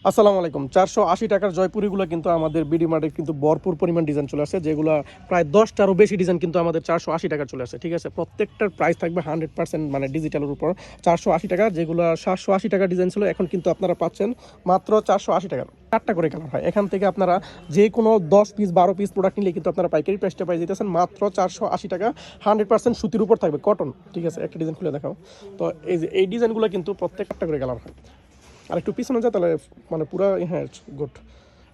আসসালামু আলাইকুম। 480 টাকার জয়পুরিগুলো কিন্তু আমাদের বিডি মার্টে কিন্তু ভরপুর পরিমাণ ডিজাইন চলে আসে, যেগুলো প্রায় 10টারও বেশি ডিজাইন কিন্তু আমাদের 480 টাকা চলে আসে। ঠিক আছে, প্রত্যেকটার প্রাইস থাকবে 100% মানে ডিজিটালের উপর 480 টাকা। যেগুলো 780 টাকা ডিজাইন ছিল এখন কিন্তু আপনারা পাচ্ছেন মাত্র 480 টাকা। 4টা করে কালার হয়। এখান থেকে আপনারা যে কোনো 10 পিস 12 পিস প্রোডাক্ট নিলে কিন্তু আপনারা পাইকারি প্রাইসটা পাই যেতেছেন মাত্র 480 টাকা। 100% সুতির উপর থাকবে, কটন। ঠিক আছে, একটা ডিজাইন খুলে দেখাও তো। এই যে এই ডিজাইনগুলো কিন্তু প্রত্যেকটা করে কালার হয়। আর একটু পিছনে যায় তাহলে মানে পুরো, হ্যাঁ গুড।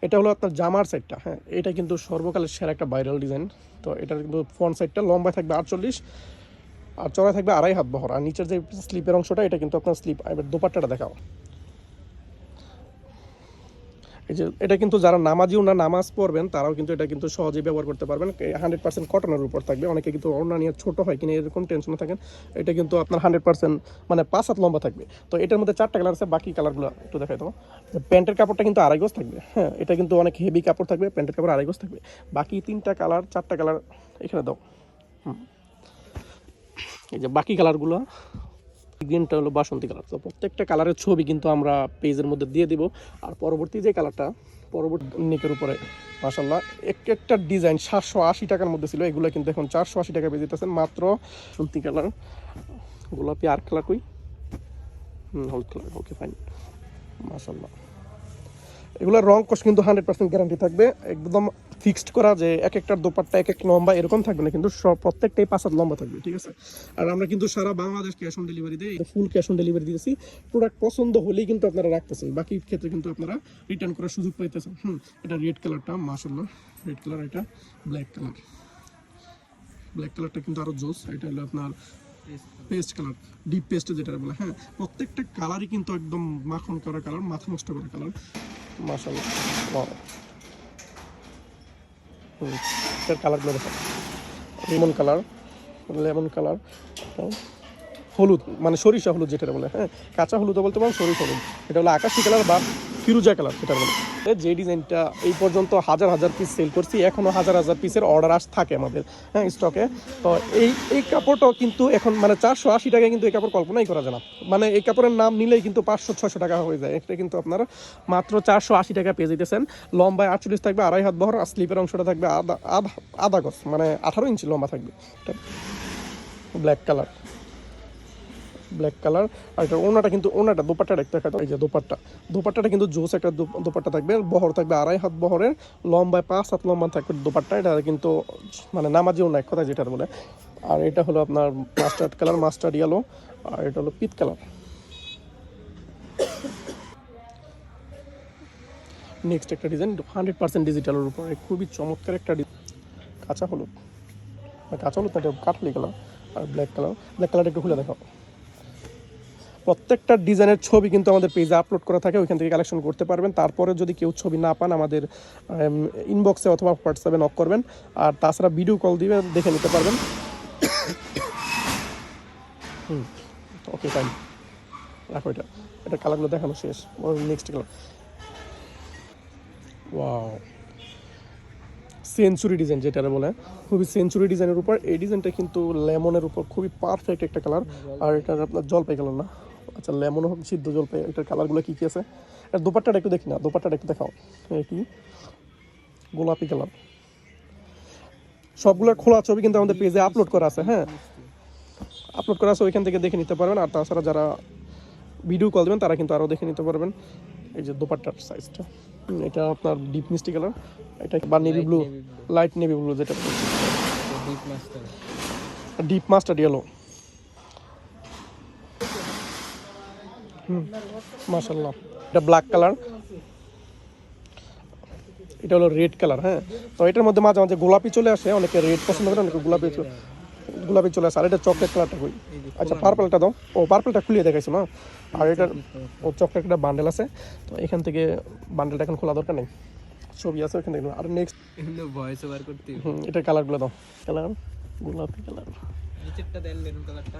এটা হলো আপনার জামার সাইডটা। হ্যাঁ, এটা কিন্তু সর্বকালের সেরা একটা ভাইরাল ডিজাইন। তো এটার কিন্তু ফ্রন্ট সাইডটা লম্বা থাকবে 48 আর চড়া থাকবে 2.5 হাত বহর। আর নিচের যে স্লিপের অংশটা এটা কিন্তু আপনার স্লিপ। এবার দোপাট্টাটা দেখাও। এই যে এটা কিন্তু যারা নামাজিও না, নামাজ পড়বেন তারাও কিন্তু এটা কিন্তু সহজেই ব্যবহার করতে পারবেন। 100% কটনের উপর থাকবে। অনেকে কিন্তু ওড়না নিয়ে ছোট হয় কিনা এরকম টেনশনে থাকেন। এটা কিন্তু আপনার 100% মানে 5 হাত লম্বা থাকবে। তো এটার মধ্যে 4টা কালার আছে, বাকি কালারগুলো একটু দেখাই দাও। প্যান্টের কাপড়টা কিন্তু 2.5 গজ থাকবে। হ্যাঁ, এটা কিন্তু অনেক হেভি কাপড় থাকবে, প্যান্টের কাপড় 2.5 গজ থাকবে। বাকি 3টা কালার 4টা কালার এখানে দাও। এই যে বাকি কালারগুলো, গ্রিনটা হলো বাসন্তী কালার। তো প্রত্যেকটা কালারের ছবি কিন্তু আমরা পেজের মধ্যে দিয়ে দিব। আর পরবর্তী যে কালারটা পরবর্তী নেকের উপরে মাশাআল্লাহ একটা ডিজাইন 780 টাকার মধ্যে ছিল, এগুলো কিন্তু এখন 480 টাকা পেয়ে যেতেছেন মাত্র। বাসন্তী কালার, গোলাপি আর কালার কই, হলুদ কালার, ওকে ফাইন মাশাআল্লাহ। এগুলোর রং কষ কিন্তু 100% গ্যারান্টি থাকবে, একদম ফিক্সড করা যে এক একটার দোপাট্টা এক এক লম্বা এরকম থাকবে না, কিন্তু সব প্রত্যেকটাই 5 হাত লম্বা থাকবে। ঠিক আছে, আর আমরা কিন্তু সারা বাংলাদেশ ক্যাশ অন ডেলিভারি দিই, ফুল ক্যাশ অন ডেলিভারি দিয়েছি। প্রোডাক্ট পছন্দ হলেই কিন্তু আপনারা রাখতেছেন, বাকি ক্ষেত্রে কিন্তু আপনারা রিটার্ন করার সুযোগ পাইতেছেন। এটা রেড কালারটা মাশাআল্লাহ, রেড কালার। এটা ব্ল্যাক কালার, ব্ল্যাক কালারটা কিন্তু আরো জোস। এটা হলো আপনার পেস্ট কালার, ডিপ পেস্ট যেটা বলে। হ্যাঁ, প্রত্যেকটা কালারই কিন্তু একদম মাখন করা কালার, মাথা নষ্ট করা কালার মাশাআল্লাহ। এটার কালারগুলো দেখো, লেমন কালার, লেমন কালার, হলুদ মানে সরিষা হলুদ যেটা বলে। হ্যাঁ, কাঁচা হলুদও বলতে পারেন, সরিষা হলুদ। এটা হলো আকাশি কালার বা ফিরুজা কালার যেটা বলে। যে ডিজাইনটা এই পর্যন্ত হাজার হাজার পিস সেল করছি, এখনও হাজার হাজার পিসের অর্ডার থাকে আমাদের, হ্যাঁ, স্টকে। তো এই কাপড়টাও কিন্তু এখন মানে 480 টাকায় কিন্তু এই কাপড় কল্পনাই করা যায় না। মানে এই কাপড়ের নাম নিলেই কিন্তু 500-600 টাকা হয়ে যায়। এটা কিন্তু আপনারা মাত্র 480 টাকা পেয়ে যেতেছেন। লম্বায় 48 থাকবে, 2.5 হাত বহর। আর স্লিপের অংশটা থাকবে আধা গজ মানে 18 ইঞ্চি লম্বা থাকবে। Black colour, black colour. আর এটা ওনাটা কিন্তু ওনাটা দোপাট্টাটা একটা দেখা, এই যে দোপাট্টাটা কিন্তু জোস একটা দোপাট্টা থাকবে। বহর থাকবে 2.5 হাত বহরের, লম্বায় 5 হাত লম্বা থাকবে দোপাট্টা। এটা কিন্তু মানে নামাজিও না এক কথা যেটা বলে। আর এটা হলো আপনার মাস্টার্ড কালার, মাস্টার্ড ইয়েলো। আর এটা হলো পিট কালার। নেক্সট একটা ডিজাইন 100% ডিজিটালের উপর, খুবই চমৎকার একটা কাঁচা হলুদ, কাঁচা হলুদ না, এটা কাটলি কালার। আর ব্ল্যাক কালার, ব্ল্যাক কালারটা একটু খুলে দেখাও। প্রত্যেকটা ডিজাইনের ছবি কিন্তু আমাদের পেজে আপলোড করা থাকে, ওইখান থেকে কালেকশন করতে পারবেন। তারপরে যদি কেউ ছবি না পান আমাদের ইনবক্সে অথবা হোয়াটসঅ্যাপে নক করবেন। আর তাছাড়া ভিডিও কল দিয়ে দেখে নিতে পারবেন। ওকে ফাইন, রাখো। এটা কালারগুলো দেখানো শেষ। Next colour, wow, century design যেটা বলে, খুবই সেঞ্চুরি ডিজাইনের উপর। এই ডিজাইনটা কিন্তু লেমনের উপর খুবই পারফেক্ট একটা কালার। আর এটা আপনার জলপাই কালার না, আচ্ছা লেমন হোক সিদ্ধ জলপাই। এটার কালারগুলো কী কী আছে, আর দোপাট্টাটা একটু দেখি না, দোপাট্টাটা একটু দেখাও। কি গোলাপি কালার। সবগুলোর খোলা ছবি কিন্তু আমাদের পেজে আপলোড করা আছে। হ্যাঁ, আপলোড করা আছে, ওইখান থেকে দেখে নিতে পারবেন। আর তাছাড়া যারা ভিডিও কল দেবেন তারা কিন্তু আরও দেখে নিতে পারবেন। এই যে দোপাট্টার সাইজটা, এটা আপনার ডিপ মিষ্টি কালার। এটা বা navy blue, light navy blue যেটা, ডিপ মাস্টার্ড ইয়েলো। মাশাআল্লাহ, এটা ব্ল্যাক কালার। এটা হলো রেড কালার। হ্যাঁ, তো এটার মধ্যে মাঝে মাঝে গোলাপি চলে আসে, অনেকে রেড পছন্দ করে, অনেকে গোলাপি চলে আসে। আর এটা চকলেট কালারটা কই, আচ্ছা পার্পলটা দাও। ও পার্পলটা খুলিয়ে দেখাইছো না। আর এটার ও চকলেট একটা বান্ডেল আছে, তো এখান থেকে বান্ডেলটা এখন খোলা দরকার নেই, ছবি আছে ওখান থেকে। আর নেক্সট ভয়েস ওভার করতে এটার কালারগুলো দাও। কালার গোলাপি কালার, নিচেরটা দেন মেরুন কালারটা।